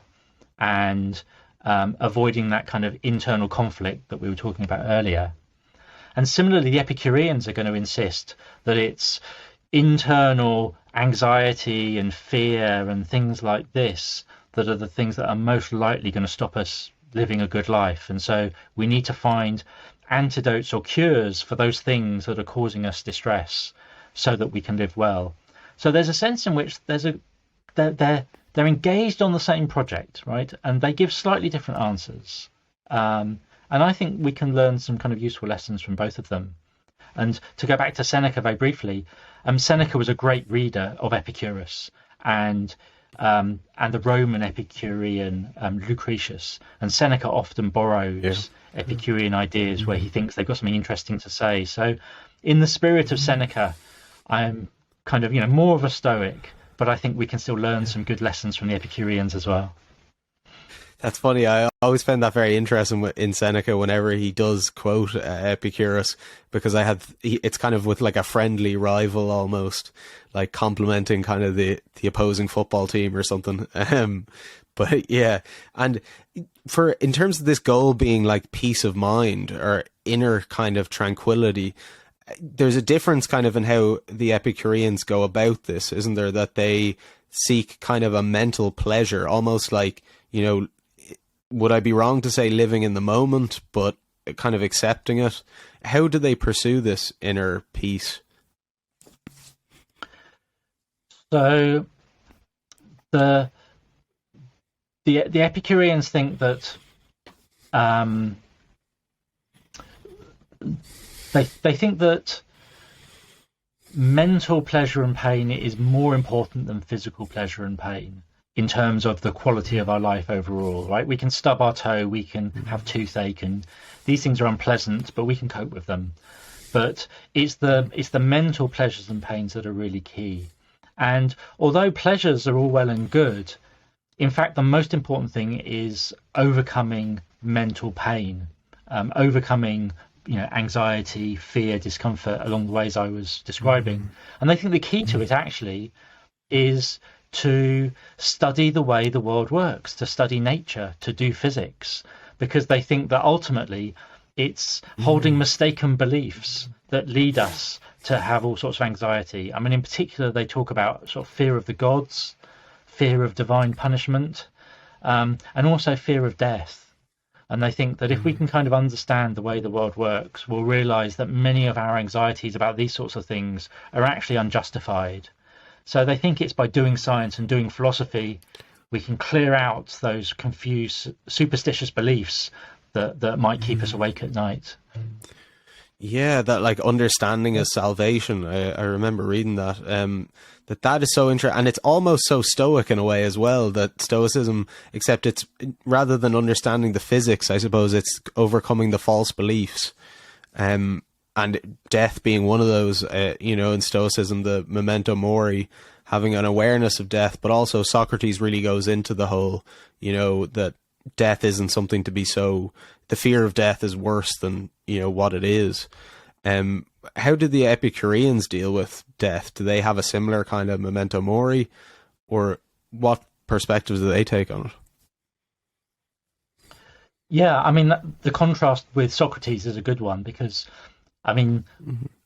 and avoiding that kind of internal conflict that we were talking about earlier. And similarly, the Epicureans are going to insist that it's internal anxiety and fear and things like this that are the things that are most likely going to stop us living a good life. And so we need to find antidotes or cures for those things that are causing us distress so that we can live well. So there's a sense in which they're engaged on the same project, right? And they give slightly different answers. And I think we can learn some kind of useful lessons from both of them. And to go back to Seneca very briefly, Seneca was a great reader of Epicurus and the Roman Epicurean Lucretius. And Seneca often borrows Epicurean ideas where he thinks they've got something interesting to say. So in the spirit of Seneca, I'm kind of, more of a Stoic, but I think we can still learn some good lessons from the Epicureans as well. That's funny. I always found that very interesting in Seneca whenever he does quote Epicurus, because it's kind of with like a friendly rival almost, like complimenting kind of the opposing football team or something. But yeah, and in terms of this goal being like peace of mind or inner kind of tranquility, there's a difference kind of in how the Epicureans go about this, isn't there? That they seek kind of a mental pleasure, almost like, would I be wrong to say living in the moment, but kind of accepting it? How do they pursue this inner peace? So the Epicureans think that they think that mental pleasure and pain is more important than physical pleasure and pain in terms of the quality of our life overall, right? We can stub our toe, we can have toothache, and these things are unpleasant, but we can cope with them. But it's the mental pleasures and pains that are really key. And although pleasures are all well and good, in fact, the most important thing is overcoming mental pain, overcoming anxiety, fear, discomfort along the ways I was describing. And I think the key to it actually is to study the way the world works, to study nature, to do physics, because they think that ultimately it's holding mistaken beliefs that lead us to have all sorts of anxiety. I mean, in particular, they talk about sort of fear of the gods, fear of divine punishment, and also fear of death. And they think that if we can kind of understand the way the world works, we'll realize that many of our anxieties about these sorts of things are actually unjustified. So they think it's by doing science and doing philosophy, we can clear out those confused, superstitious beliefs that might keep us awake at night. Yeah, that like understanding is salvation. I remember reading that. That is so interesting, and it's almost so Stoic in a way as well. That Stoicism, except it's rather than understanding the physics, I suppose it's overcoming the false beliefs, and death being one of those. In Stoicism, the memento mori, having an awareness of death, but also Socrates really goes into the whole, that death isn't something to be so. The fear of death is worse than what it is. How did the Epicureans deal with death? Do they have a similar kind of memento mori, or what perspectives do they take on it? Yeah, I mean, the contrast with Socrates is a good one because, I mean,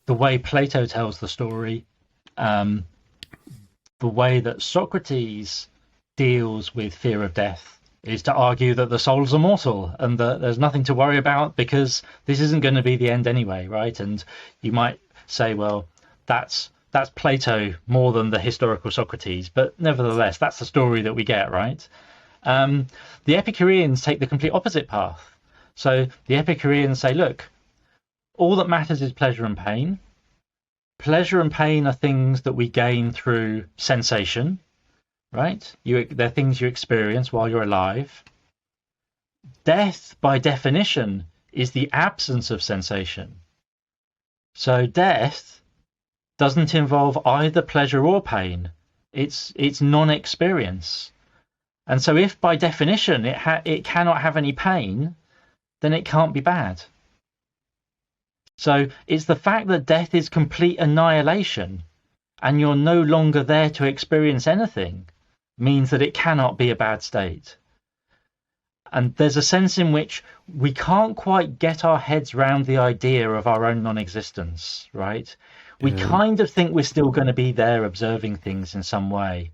the way Plato tells the story, the way that Socrates deals with fear of death is to argue that the soul's immortal and that there's nothing to worry about because this isn't going to be the end anyway, right? And you might say, well, that's Plato more than the historical Socrates, but nevertheless, that's the story that we get, right? The Epicureans take the complete opposite path. So the Epicureans say, look, all that matters is pleasure and pain. Pleasure and pain are things that we gain through sensation, right? They're things you experience while you're alive. Death, by definition, is the absence of sensation. So death doesn't involve either pleasure or pain. It's non-experience. And so if by definition it cannot have any pain, then it can't be bad. So it's the fact that death is complete annihilation and you're no longer there to experience anything means that it cannot be a bad state. And there's a sense in which we can't quite get our heads around the idea of our own non-existence, right? We kind of think we're still going to be there observing things in some way.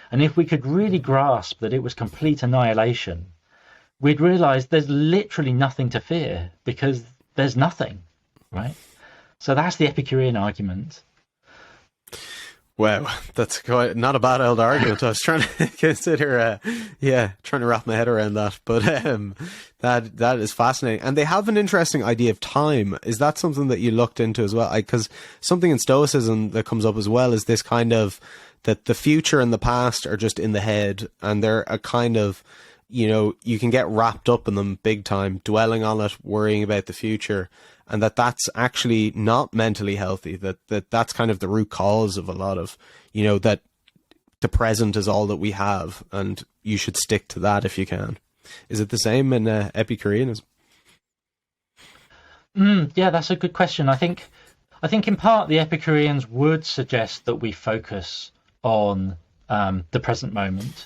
And if we could really grasp that it was complete annihilation, we'd realize there's literally nothing to fear because there's nothing, right? So that's the Epicurean argument. Wow, that's quite not a bad old argument. I was trying to consider, trying to wrap my head around that. But that is fascinating. And they have an interesting idea of time. Is that something that you looked into as well? Because something in Stoicism that comes up as well is this kind of that the future and the past are just in the head, and they're a kind of, you can get wrapped up in them big time, dwelling on it, worrying about the future. And that's actually not mentally healthy, that's kind of the root cause of a lot of, that the present is all that we have and you should stick to that if you can. Is it the same in Epicureanism? Yeah, that's a good question. I think in part the Epicureans would suggest that we focus on the present moment,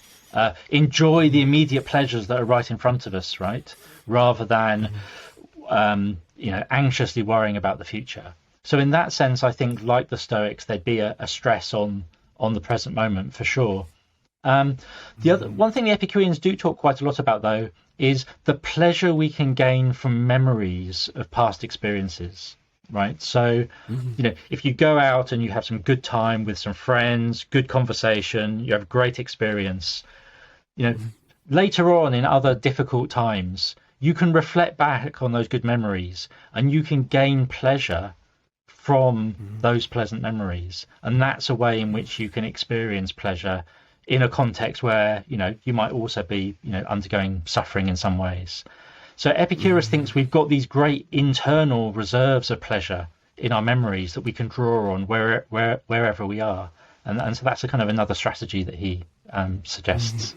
enjoy the immediate pleasures that are right in front of us, right? Rather than... anxiously worrying about the future. So in that sense, I think, like the Stoics, there'd be a stress on the present moment for sure. The other one thing the Epicureans do talk quite a lot about, though, is the pleasure we can gain from memories of past experiences. Right. So, if you go out and you have some good time with some friends, good conversation, you have a great experience, later on in other difficult times, you can reflect back on those good memories and you can gain pleasure from those pleasant memories. And that's a way in which you can experience pleasure in a context where, you might also be, undergoing suffering in some ways. So Epicurus thinks we've got these great internal reserves of pleasure in our memories that we can draw on wherever we are. And so that's a kind of another strategy that he suggests.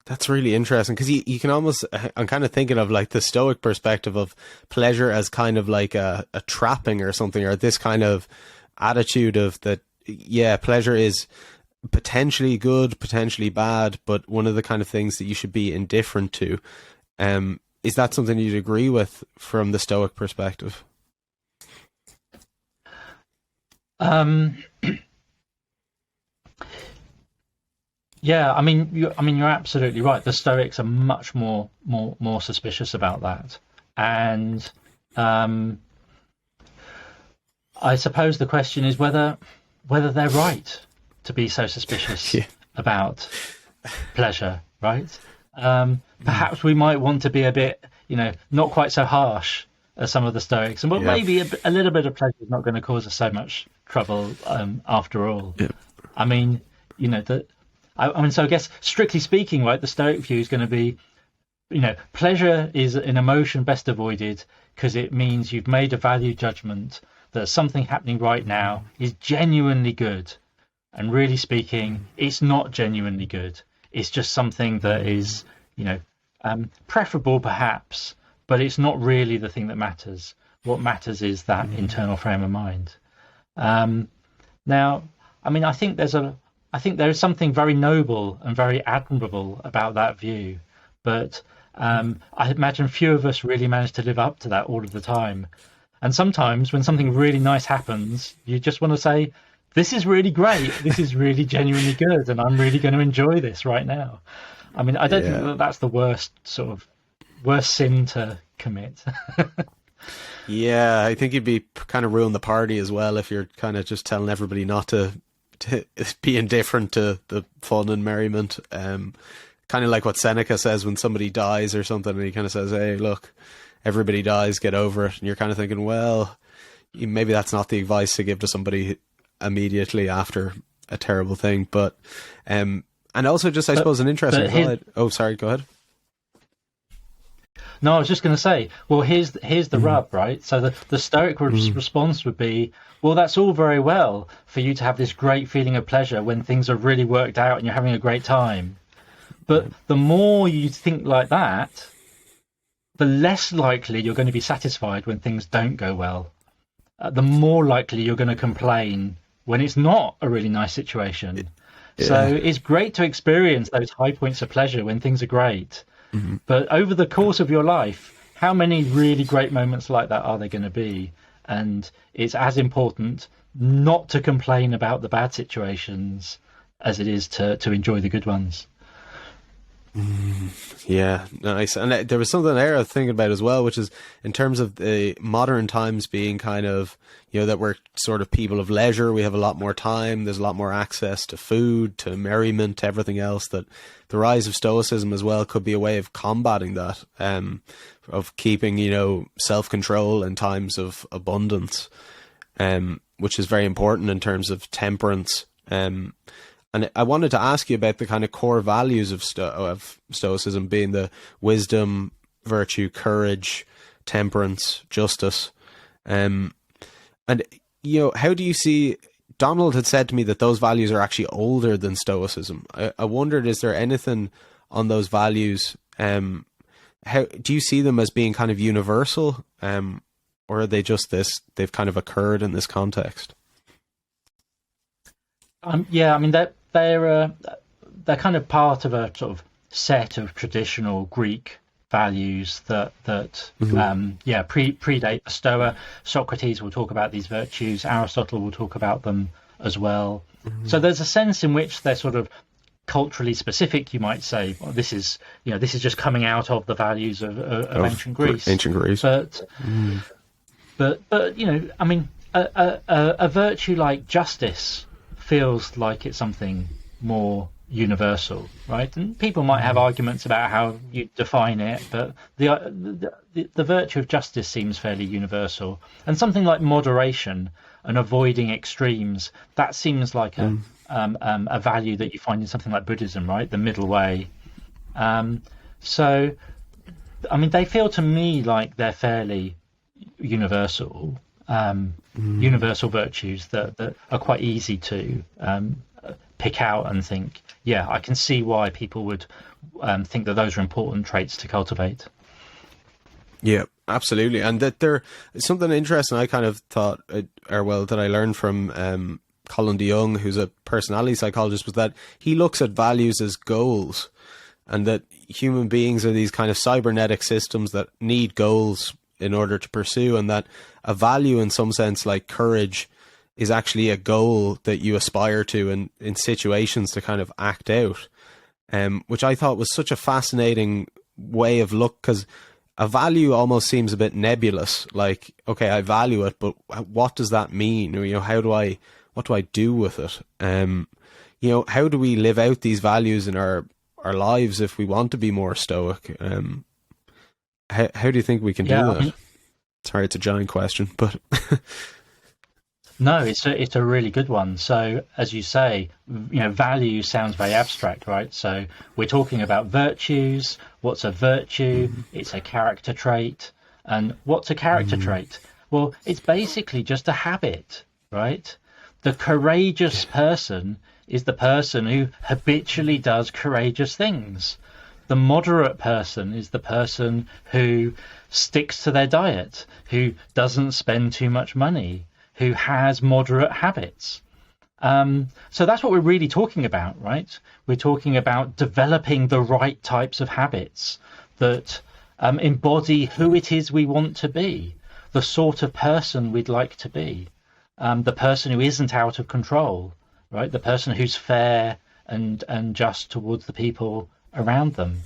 That's really interesting because you can almost, I'm kind of thinking of like the Stoic perspective of pleasure as kind of like a trapping or something, or this kind of attitude of that, pleasure is potentially good, potentially bad, but one of the kind of things that you should be indifferent to. Is that something you'd agree with from the Stoic perspective? Yeah, you're absolutely right. The Stoics are much more suspicious about that, and I suppose the question is whether they're right to be so suspicious about pleasure, right? Perhaps we might want to be a bit, not quite so harsh as some of the Stoics, and maybe a little bit of pleasure is not going to cause us so much trouble after all. Yeah. So I guess, strictly speaking, right, the Stoic view is going to be, pleasure is an emotion best avoided because it means you've made a value judgment that something happening right now is genuinely good. And really speaking, it's not genuinely good. It's just something that is, preferable perhaps, but it's not really the thing that matters. What matters is that internal frame of mind. Now, I think there is something very noble and very admirable about that view, but I imagine few of us really manage to live up to that all of the time. And sometimes when something really nice happens, you just want to say, this is really great, this is really genuinely good, and I'm really going to enjoy this right now. I don't think that's the worst sin to commit. Yeah, I think you'd be kind of ruin the party as well if you're kind of just telling everybody not to be indifferent to the fun and merriment. Kind of like what Seneca says when somebody dies or something, and he kind of says, hey, look, everybody dies, get over it. And you're kind of thinking, well, maybe that's not the advice to give to somebody immediately after a terrible thing, but and also just I suppose an interesting thought. Oh, sorry, go ahead. No, I was just going to say, well, here's the rub, right? So the Stoic response would be, well, that's all very well for you to have this great feeling of pleasure when things are really worked out and you're having a great time. But the more you think like that, the less likely you're going to be satisfied when things don't go well. The more likely you're going to complain when it's not a really nice situation. Yeah. So it's great to experience those high points of pleasure when things are great. Mm-hmm. But over the course of your life, how many really great moments like that are there going to be? And it's as important not to complain about the bad situations as it is to enjoy the good ones. Yeah, nice. And there was something there I was thinking about as well, which is in terms of the modern times being kind of, that we're sort of people of leisure. We have a lot more time. There's a lot more access to food, to merriment, to everything else. That the rise of Stoicism as well could be a way of combating that, of keeping, self-control in times of abundance, which is very important in terms of temperance. And I wanted to ask you about the kind of core values of Stoicism, being the wisdom, virtue, courage, temperance, justice. And, how do you see... Donald had said to me that those values are actually older than Stoicism. I wondered, is there anything on those values? How do you see them as being kind of universal? Or are they just they've kind of occurred in this context? Yeah, I mean, they're kind of part of a sort of set of traditional Greek values that predate the Stoa. Socrates will talk about these virtues. Aristotle will talk about them as well. Mm-hmm. So there's a sense in which they're sort of culturally specific. You might say, well, this is just coming out of the values of ancient Greece. Ancient Greece, but I mean, a virtue like justice feels like it's something more universal, right? And people might have arguments about how you define it, but the virtue of justice seems fairly universal. And something like moderation and avoiding extremes, that seems like a value that you find in something like Buddhism, right? The middle way. So, I mean, they feel to me like they're fairly universal. Universal virtues that are quite easy to pick out and think, yeah, I can see why people would think that those are important traits to cultivate. Yeah, absolutely. And that there something interesting I kind of thought, that I learned from Colin DeYoung, who's a personality psychologist, was that he looks at values as goals, and that human beings are these kind of cybernetic systems that need goals in order to pursue, and that a value in some sense like courage is actually a goal that you aspire to in situations to kind of act out, which I thought was such a fascinating way of look, because a value almost seems a bit nebulous, like, okay, I value it, but what does that mean? Or, what do I do with it? How do we live out these values in our lives if we want to be more stoic? How do you think we can do that? Sorry, it's a giant question, but no, it's a really good one. So, as you say, value sounds very abstract, right? So we're talking about virtues. What's a virtue? It's a character trait. And what's a character trait? Well, it's basically just a habit, right? The courageous person is the person who habitually does courageous things. The moderate person is the person who sticks to their diet, who doesn't spend too much money, who has moderate habits. So that's what we're really talking about, right? We're talking about developing the right types of habits that embody who it is we want to be, the sort of person we'd like to be, the person who isn't out of control, right? The person who's fair and just towards the people around them.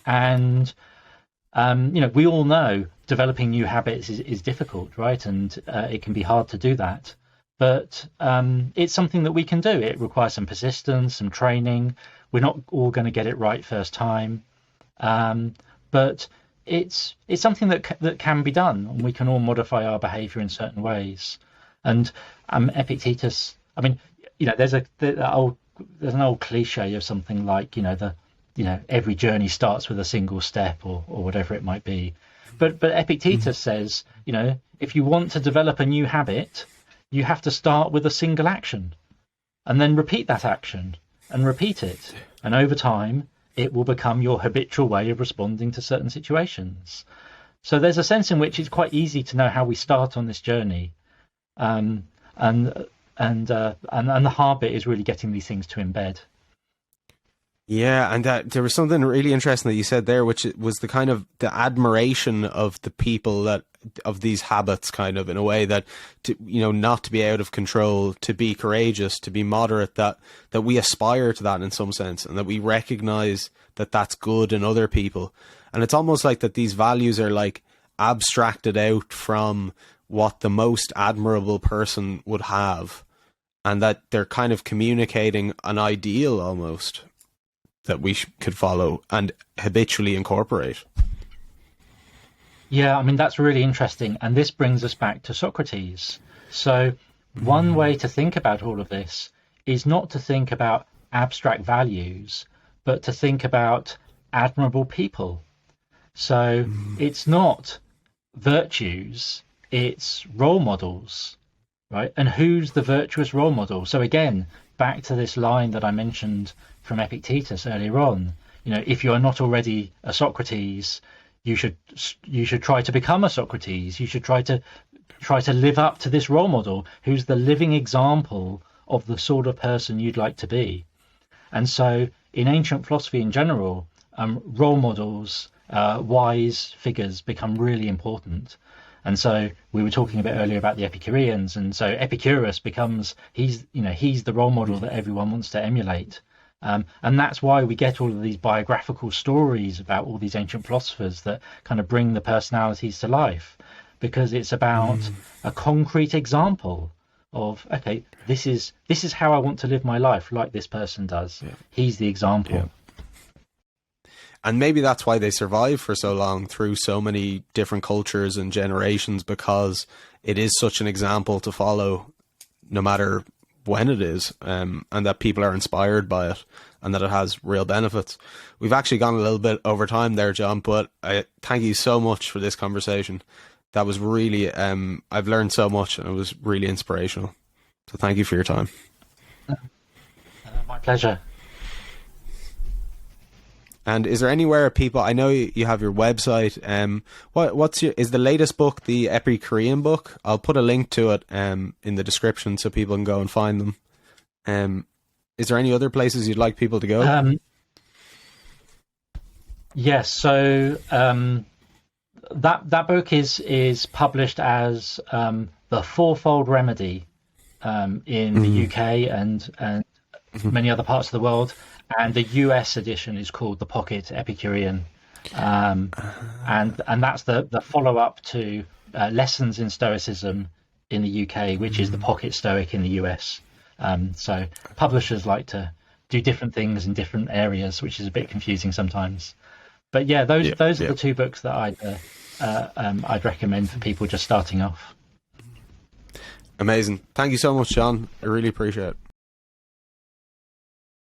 And we all know developing new habits is difficult, right? And it can be hard to do that, but it's something that we can do. It requires some persistence, some training. We're not all going to get it right first time, but it's something that can be done, and we can all modify our behavior in certain ways. And Epictetus, I mean, there's an old cliche of something like, every journey starts with a single step, or whatever it might be. But Epictetus says, if you want to develop a new habit, you have to start with a single action, and then repeat that action and repeat it, and over time it will become your habitual way of responding to certain situations. So there's a sense in which it's quite easy to know how we start on this journey, and the hard bit is really getting these things to embed. Yeah, and there was something really interesting that you said there, which was the kind of the admiration of the people of these habits, kind of in a way that, not to be out of control, to be courageous, to be moderate, that we aspire to that in some sense, and that we recognize that that's good in other people. And it's almost like that these values are like abstracted out from what the most admirable person would have, and that they're kind of communicating an ideal almost that we could follow and habitually incorporate. Yeah, I mean, that's really interesting. And this brings us back to Socrates. So one way to think about all of this is not to think about abstract values, but to think about admirable people. So it's not virtues, it's role models, right? And who's the virtuous role model? So again, back to this line that I mentioned from Epictetus earlier on, if you are not already a Socrates, you should try to become a Socrates. You should try to live up to this role model, who's the living example of the sort of person you'd like to be. And so in ancient philosophy in general, role models, wise figures become really important. And so we were talking a bit earlier about the Epicureans, and so Epicurus becomes, he's the role model that everyone wants to emulate. And that's why we get all of these biographical stories about all these ancient philosophers that kind of bring the personalities to life, because it's about a concrete example of, okay, this is how I want to live my life, like this person does. Yeah. He's the example. Yeah. And maybe that's why they survive for so long through so many different cultures and generations, because it is such an example to follow, no matter when it is, and that people are inspired by it, and that it has real benefits. We've actually gone a little bit over time there, John, but I thank you so much for this conversation. That was really, I've learned so much, and it was really inspirational. So thank you for your time. My pleasure. And is there anywhere people, I know you have your website, is the latest book the Epicurean book? I'll put a link to it in the description so people can go and find them. Is there any other places you'd like people to go? Yes, so that book is published as the Fourfold Remedy in the UK and many other parts of the world. And the US edition is called the Pocket Epicurean, and that's the follow-up to Lessons in Stoicism in the UK, which is the Pocket Stoic in the US. So publishers like to do different things in different areas, which is a bit confusing sometimes. But yeah, those are the two books that I'd recommend for people just starting off. Amazing. Thank you so much, John. I really appreciate it.